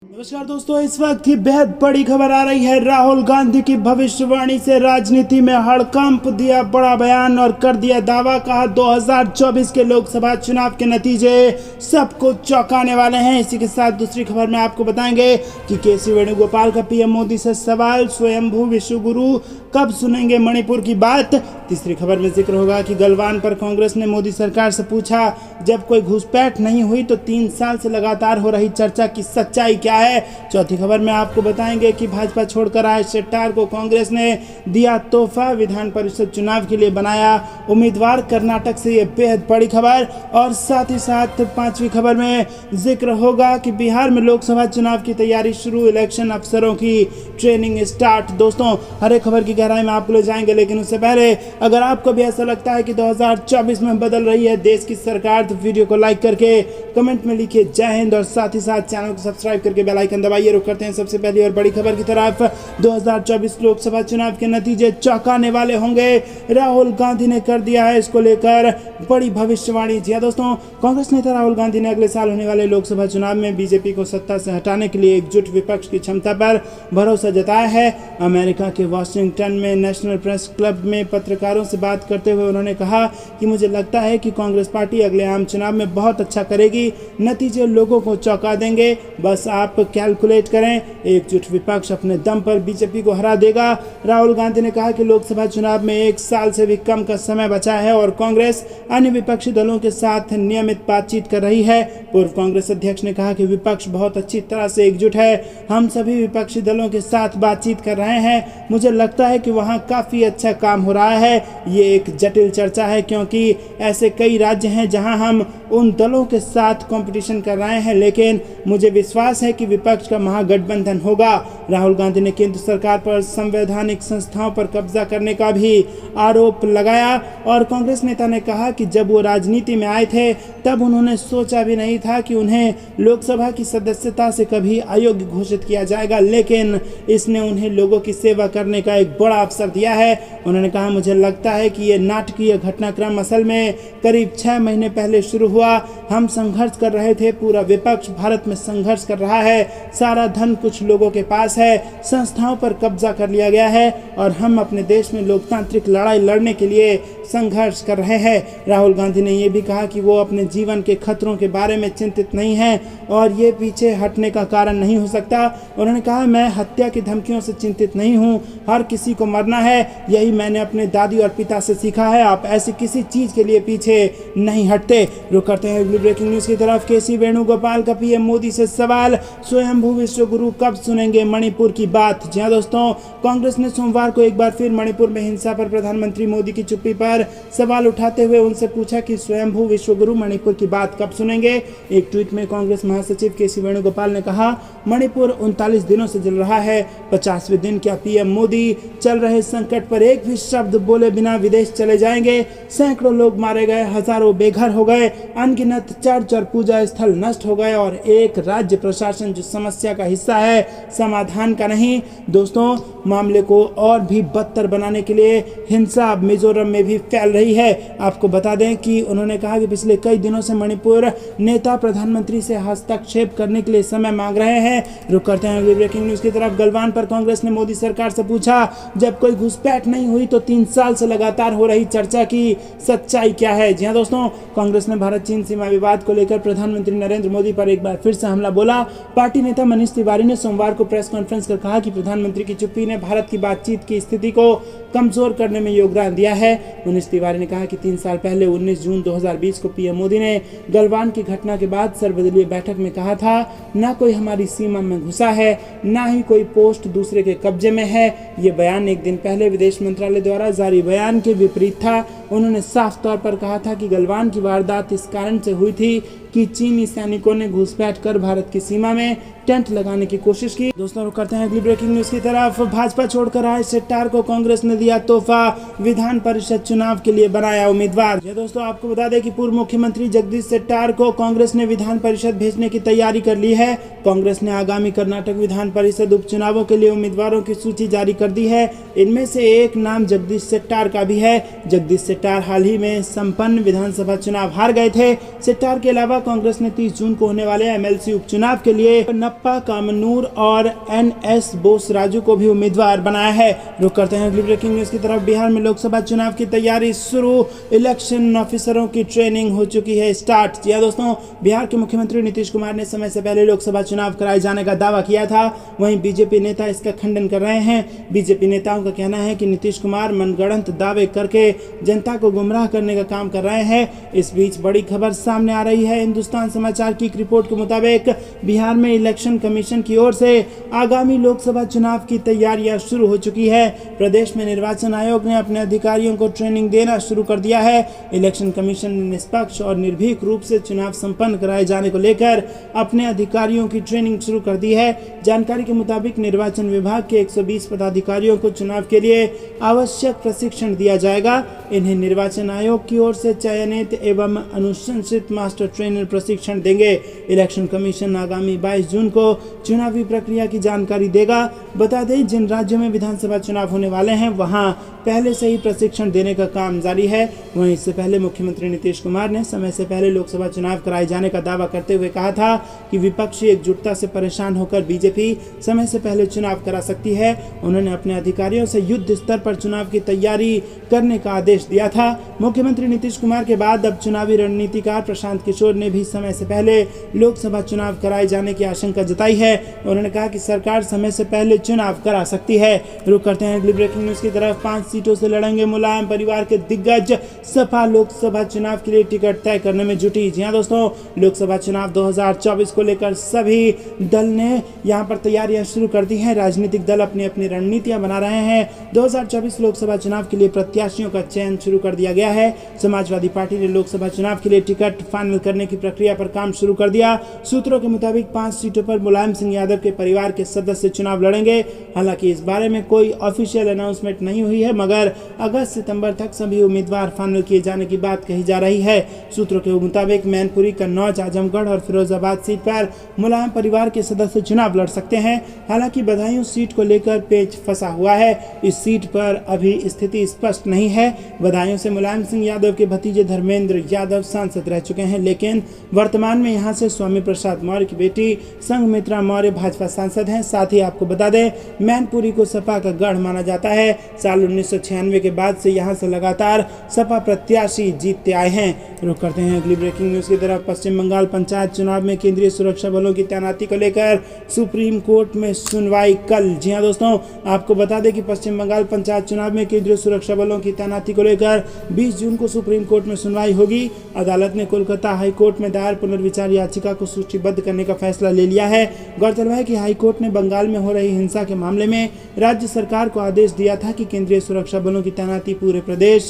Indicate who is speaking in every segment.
Speaker 1: नमस्कार दोस्तों, इस वक्त की बेहद बड़ी खबर आ रही है। राहुल गांधी की भविष्यवाणी से राजनीति में हड़कंप, दिया बड़ा बयान और कर दिया दावा। कहा 2024 के लोकसभा चुनाव के नतीजे सबको चौंकाने वाले हैं। इसी के साथ दूसरी खबर में आपको बताएंगे कि केसी वेणुगोपाल का पीएम मोदी से सवाल, स्वयंभू विश्वगुरु कब सुनेंगे मणिपुर की बात। तीसरी खबर में जिक्र होगा कि गलवान पर कांग्रेस ने मोदी सरकार से पूछा, जब कोई घुसपैठ नहीं हुई तो 3 साल से लगातार हो रही चर्चा की सच्चाई क्या है। चौथी खबर में आपको बताएंगे कि भाजपा छोड़कर आए शेट्टार को कांग्रेस ने दिया तोहफा, विधान परिषद चुनाव के लिए बनाया उम्मीदवार। कर्नाटक से ये बेहद बड़ी खबर। और साथ ही साथ पांचवी खबर में जिक्र होगा कि बिहार में लोकसभा चुनाव की तैयारी शुरू, इलेक्शन अफसरों की ट्रेनिंग स्टार्ट। दोस्तों, हर एक खबर की गहराई में आपको ले जाएंगे, लेकिन उससे पहले अगर आपको भी ऐसा लगता है कि 2024 में बदल रही है देश की सरकार, तो वीडियो को लाइक करके कमेंट में लिखिए जय हिंद और साथ ही साथ चैनल को सब्सक्राइब करके बेल आइकन दबाइए। रुक करते हैं सबसे पहली और बड़ी खबर की तरफ। 2024 लोकसभा चुनाव के नतीजे चौंकाने वाले होंगे, राहुल गांधी ने कर दिया है इसको लेकर बड़ी भविष्यवाणी। जी हां दोस्तों, कांग्रेस नेता राहुल गांधी ने अगले साल होने वाले लोकसभा चुनाव में बीजेपी को सत्ता से हटाने के लिए एकजुट विपक्ष की क्षमता पर भरोसा जताया है। अमेरिका के वाशिंगटन में नेशनल प्रेस क्लब में पत्रकारों से बात करते हुए उन्होंने कहा कि मुझे लगता है कि कांग्रेस पार्टी अगले आम चुनाव में बहुत अच्छा करेगी, नतीजे लोगों को चौंका देंगे, बस आप कैलकुलेट करें, एकजुट विपक्ष अपने दम पर बीजेपी को हरा देगा। राहुल गांधी ने कहा कि लोकसभा चुनाव में 1 साल से भी कम का समय बचा है और कांग्रेस अन्य विपक्षी दलों के साथ नियमित बातचीत कर रही है। पूर्व कांग्रेस अध्यक्ष ने कहा कि विपक्ष बहुत अच्छी तरह से एकजुट है, हम सभी विपक्षी दलों के साथ बातचीत कर रहे हैं, मुझे लगता है कि वहाँ काफ़ी अच्छा काम हो रहा है। ये एक जटिल चर्चा है क्योंकि ऐसे कई राज्य हैं जहां हम उन दलों के साथ कंपटीशन कर रहे हैं, लेकिन मुझे विश्वास है कि विपक्ष का महागठबंधन होगा। राहुल गांधी ने केंद्र सरकार पर संवैधानिक संस्थाओं पर कब्जा करने का भी आरोप लगाया और कांग्रेस नेता ने कहा कि जब वो राजनीति में आए थे तब उन्होंने सोचा भी नहीं था कि उन्हें लोकसभा की सदस्यता से कभी अयोग्य घोषित किया जाएगा, लेकिन इसने उन्हें लोगों की सेवा करने का एक बड़ा अवसर दिया है। उन्होंने कहा, मुझे लगता है कि ये नाटकीय घटनाक्रम असल में करीब 6 महीने पहले शुरू हुआ। हम संघर्ष कर रहे थे, पूरा विपक्ष भारत में संघर्ष कर रहा है, सारा धन कुछ लोगों के पास है, संस्थाओं पर कब्जा कर लिया गया है और हम अपने देश में लोकतांत्रिक लड़ाई लड़ने के लिए संघर्ष कर रहे हैं। राहुल गांधी ने यह भी कहा कि वो अपने जीवन के खतरों के बारे में चिंतित नहीं हैं और ये पीछे हटने का कारण नहीं हो सकता। उन्होंने कहा, मैं हत्या की धमकियों से चिंतित नहीं हूँ, हर किसी को मरना है, यही मैंने अपने दादी और पिता से सीखा है, आप ऐसी किसी चीज़ के लिए पीछे नहीं हटते। रुक करते हैं अगली ब्रेकिंग न्यूज़ की तरफ। केसी वेणुगोपाल का पीएम मोदी से सवाल, स्वयंभू विश्वगुरु कब सुनेंगे मणिपुर की बात। जी हां दोस्तों, कांग्रेस ने सोमवार को एक बार फिर मणिपुर में हिंसा पर प्रधानमंत्री मोदी की चुप्पी पर सवाल उठाते हुए उनसे पूछा कि स्वयंभू विश्वगुरु मणिपुर की बात कब सुनेंगे। एक ट्वीट में कांग्रेस महासचिव केसी वेणुगोपाल ने कहा, मणिपुर 39 दिनों से जल रहा है, 50वें दिन क्या पीएम मोदी चल रहे संकट पर एक भी शब्द बोले बिना विदेश चले जाएंगे। सैकड़ों लोग मारे गए, हजारों बेघर हो गए, अनगिनत चर्च और पूजा स्थल नष्ट हो गए और एक राज्य प्रशासन जो समस्या का हिस्सा है, समाधान का नहीं। दोस्तों, मामले को और भी बदतर बनाने के लिए हिंसा अब मिजोरम में भी फैल रही है। आपको बता दें कि उन्होंने कहा कि पिछले कई दिनों से मणिपुर नेता प्रधानमंत्री से हस्तक्षेप करने के लिए समय मांग रहे हैं। रुक करते हैं अगली ब्रेकिंग न्यूज़ की तरफ। गलवान पर कांग्रेस ने मोदी सरकार से पूछा, जब कोई घुसपैठ नहीं हुई तो 3 साल से लगातार हो रही चर्चा की सच्चाई क्या है। जी हां दोस्तों, कांग्रेस ने भारत चीन सीमा विवाद को लेकर प्रधानमंत्री नरेंद्र मोदी पर एक बार फिर से हमला बोला। पार्टी नेता मनीष तिवारी ने सोमवार को प्रेस कॉन्फ्रेंस कर कहा कि प्रधानमंत्री की चुप्पी ने भारत की बातचीत की स्थिति को कमजोर करने में योगदान दिया है। मनीष तिवारी ने कहा कि 3 साल पहले 19 जून 2020 को पीएम मोदी ने गलवान की घटना के बाद सर्वदलीय बैठक में कहा था, ना कोई हमारी सीमा में घुसा है, ना ही कोई पोस्ट दूसरे के कब्जे में है। ये बयान एक दिन पहले विदेश मंत्रालय द्वारा जारी बयान के विपरीत था। उन्होंने साफ तौर पर कहा था कि गलवान की वारदात इस कारण से हुई थी कि चीनी सैनिकों ने घुसपैठ कर भारत की सीमा में टेंट लगाने की कोशिश की। दोस्तों, रुक करते हैं अगली ब्रेकिंग न्यूज़ की तरफ। भाजपा छोड़कर आए शेट्टार को कांग्रेस ने दिया तोहफा, विधान परिषद चुनाव के लिए बनाया उम्मीदवार। दोस्तों, आपको बता दें कि पूर्व मुख्यमंत्री जगदीश शेट्टार को कांग्रेस ने विधान परिषद भेजने की तैयारी कर ली है। कांग्रेस ने आगामी कर्नाटक विधान परिषद उपचुनावों के लिए उम्मीदवारों की सूची जारी कर दी है। इनमें से एक नाम जगदीश शेट्टार का भी है। जगदीश सेट्टार हाल ही में संपन्न विधानसभा चुनाव हार गए थे। सेट्टार के अलावा कांग्रेस ने 30 जून को होने वाले एमएलसी उपचुनाव के लिए नप्पा कामनूर और एनएस बोसराजू को भी उम्मीदवार बनाया है। रुक करते हैं अगली ब्रेकिंग न्यूज की तरफ। बिहार में लोकसभा चुनाव की तैयारी शुरू, इलेक्शन ऑफिसरों की ट्रेनिंग हो चुकी है स्टार्ट। जी दोस्तों, बिहार के मुख्यमंत्री नीतीश कुमार ने समय से पहले लोकसभा चुनाव कराए जाने का दावा किया था। वहीं बीजेपी नेता इसका खंडन कर रहे हैं। बीजेपी नेताओं का कहना है कि नीतीश कुमार मनगढ़ंत दावे करके जनता को गुमराह करने का काम कर रहे हैं। इस बीच बड़ी खबर सामने आ रही है। हिंदुस्तान समाचार की एक रिपोर्ट के मुताबिक बिहार में इलेक्शन कमीशन की ओर से आगामी लोकसभा चुनाव की तैयारियां शुरू हो चुकी है। प्रदेश में निर्वाचन आयोग ने अपने अधिकारियों को ट्रेनिंग देना शुरू कर दिया है। इलेक्शन कमीशन ने निष्पक्ष और निर्भीक रूप से चुनाव संपन्न कराए जाने को लेकर अपने अधिकारियों की ट्रेनिंग शुरू कर दी है। जानकारी के मुताबिक निर्वाचन विभाग के 120 पदाधिकारियों को चुनाव के लिए आवश्यक प्रशिक्षण दिया जाएगा। इन्हें निर्वाचन आयोग की ओर से चयनित एवं अनुशंसित मास्टर ट्रेनर प्रशिक्षण देंगे। इलेक्शन कमीशन आगामी 22 जून को चुनावी प्रक्रिया की जानकारी देगा। बता दें, जिन राज्यों में विधानसभा चुनाव होने वाले हैं वहां पहले से ही प्रशिक्षण देने का काम जारी है। वहीं इससे पहले मुख्यमंत्री नीतीश कुमार ने समय से पहले लोकसभा चुनाव कराए जाने का दावा करते हुए कहा था कि विपक्षी एकजुटता से परेशान होकर बीजेपी समय से पहले चुनाव करा सकती है। उन्होंने अपने अधिकारियों से युद्ध स्तर पर चुनाव की तैयारी करने का आदेश दिया था। मुख्यमंत्री नीतीश कुमार के बाद अब चुनावी रणनीतिकार प्रशांत किशोर ने भी समय से पहले लोकसभा चुनाव कराए जाने की आशंका जताई है। उन्होंने कहा कि सरकार समय से पहले चुनाव करा सकती है। रुक करते हैं अगली ब्रेकिंग न्यूज की तरफ। 5 सीटों से लड़ेंगे मुलायम परिवार के दिग्गज। सपा लोकसभा चुनाव के लिए टिकट तय करने में जुटी। जी हां दोस्तों, लोकसभा चुनाव 2024 को लेकर सभी दल ने यहां पर तैयारियां शुरू कर दी हैं। राजनीतिक दल अपनी अपनी रणनीतियां बना रहे हैं। 2024 लोकसभा चुनाव के लिए प्रत्याशियों का चयन शुरू कर दिया गया है। समाजवादी पार्टी ने लोकसभा चुनाव के लिए टिकट फाइनल करने की प्रक्रिया पर काम शुरू कर दिया। सूत्रों के मुताबिक 5 सीटों पर मुलायम सिंह यादव के परिवार के सदस्य चुनाव लड़ेंगे। हालांकि इस बारे में कोई ऑफिशियल अनाउंसमेंट नहीं हुई है, मगर अगस्त सितंबर तक सभी उम्मीदवार फाइनल किए जाने की बात कही जा रही है। सूत्रों के मुताबिक मैनपुरी, कन्नौज, आजमगढ़ और फिरोजाबाद सीट पर मुलायम परिवार के सदस्य चुनाव लड़ सकते हैं। हालांकि बदायूं सीट को लेकर पेच फंसा हुआ है। इस सीट पर अभी स्थिति स्पष्ट नहीं है। बदायूं से मुलायम सिंह यादव के भतीजे धर्मेंद्र यादव सांसद रह चुके हैं, लेकिन वर्तमान में यहां से स्वामी प्रसाद मौर्य की बेटी संघमित्रा मौर्य भाजपा सांसद हैं। साथ ही आपको बता दें, मैनपुरी को सपा का गढ़ माना जाता है। साल 1996 के बाद से यहां से लगातार सपा प्रत्याशी जीतते आए हैं। रुक करते हैं अगली ब्रेकिंग न्यूज की तरफ। पश्चिम बंगाल पंचायत चुनाव में केंद्रीय सुरक्षा बलों की तैनाती को लेकर सुप्रीम कोर्ट में सुनवाई कल। जी हां दोस्तों, आपको बता दें कि पश्चिम बंगाल पंचायत चुनाव में केंद्रीय सुरक्षा बलों की तैनाती को लेकर 20 जून को सुप्रीम कोर्ट में सुनवाई होगी। अदालत ने कोलकाता हाई कोर्ट में दायर पुनर्विचार याचिका को सूचीबद्ध करने का फैसला ले लिया है। गौरतलब है कि हाई कोर्ट ने बंगाल में हो रही हिंसा के मामले में राज्य सरकार को आदेश दिया था कि केंद्रीय सुरक्षा बलों की तैनाती पूरे प्रदेश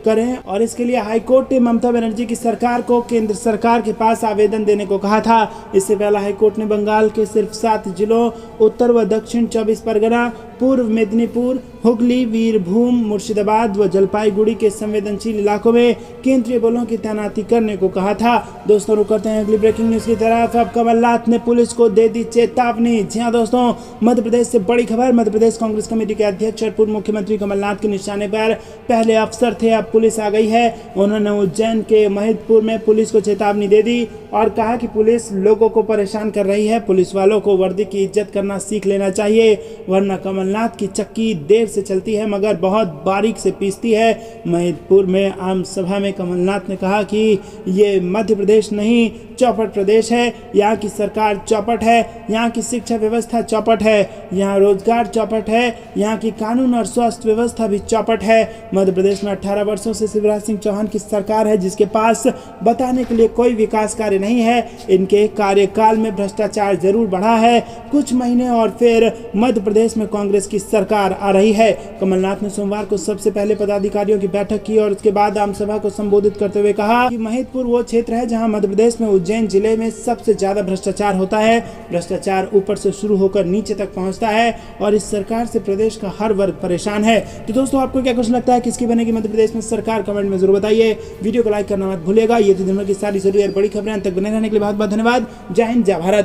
Speaker 1: करें, और इसके लिए हाई कोर्ट ने ममता बनर्जी की सरकार को केंद्र सरकार के पास आवेदन देने को कहा था। इससे पहले हाई कोर्ट ने बंगाल के सिर्फ 7 जिलों उत्तर व दक्षिण 24 परगना, पूर्व मेदिनीपुर, हुगली, वीरभूम, मुर्शिदाबाद व जलपाईगुड़ी के संवेदनशील इलाकों में केंद्रीय बलों की तैनाती करने को कहा था। दोस्तों, रुक करते हैं अगली ब्रेकिंग न्यूज की तरफ। अब कमलनाथ ने पुलिस को दे दी चेतावनी। जी हां दोस्तों, मध्य प्रदेश से बड़ी खबर। मध्य प्रदेश कांग्रेस कमेटी के अध्यक्ष और पूर्व मुख्यमंत्री कमलनाथ के निशाने पर पहले अफसर थे, अब पुलिस आ गई है। उन्होंने उज्जैन के महिदपुर में पुलिस को चेतावनी दे दी और कहा कि पुलिस लोगों को परेशान कर रही है। पुलिस वालों को वर्दी की इज्जत करना सीख लेना चाहिए, वरना कमलनाथ की चक्की देर से चलती है मगर बहुत बारीक से पीसती है। महिदपुर में आम सभा में कमलनाथ ने कहा कि ये मध्य प्रदेश नहीं, चौपट प्रदेश है। यहाँ की सरकार चौपट है, यहाँ की शिक्षा व्यवस्था चौपट है, यहाँ रोजगार चौपट है, यहाँ की कानून और स्वास्थ्य व्यवस्था भी चौपट है। मध्य प्रदेश में 18 वर्षों से शिवराज सिंह चौहान की सरकार है, जिसके पास बताने के लिए कोई विकास कार्य नहीं है। इनके कार्यकाल में भ्रष्टाचार जरूर बढ़ा है। कुछ महीने और फिर मध्य प्रदेश में कांग्रेस की सरकार आ रही है। कमलनाथ ने सोमवार को सबसे पहले पदाधिकारियों की बैठक की और उसके बाद आम सभा को संबोधित करते हुए कहा कि महिदपुर वो क्षेत्र है जहां मध्य प्रदेश में उज्जैन जिले में सबसे ज्यादा भ्रष्टाचार होता है। भ्रष्टाचार ऊपर से शुरू होकर नीचे तक पहुंचता है और इस सरकार से प्रदेश का हर वर्ग परेशान है। तो दोस्तों, आपको क्या कुछ लगता है, किसकी बनेगी मध्य प्रदेश में सरकार? कमेंट में जरूर बताइए। वीडियो को लाइक करना मत भूलिएगा। ये थी दिन भर की सारी जरूरी और बड़ी खबरें। तक बने रहने के लिए बहुत बहुत धन्यवाद। जय हिंद, जय भारत।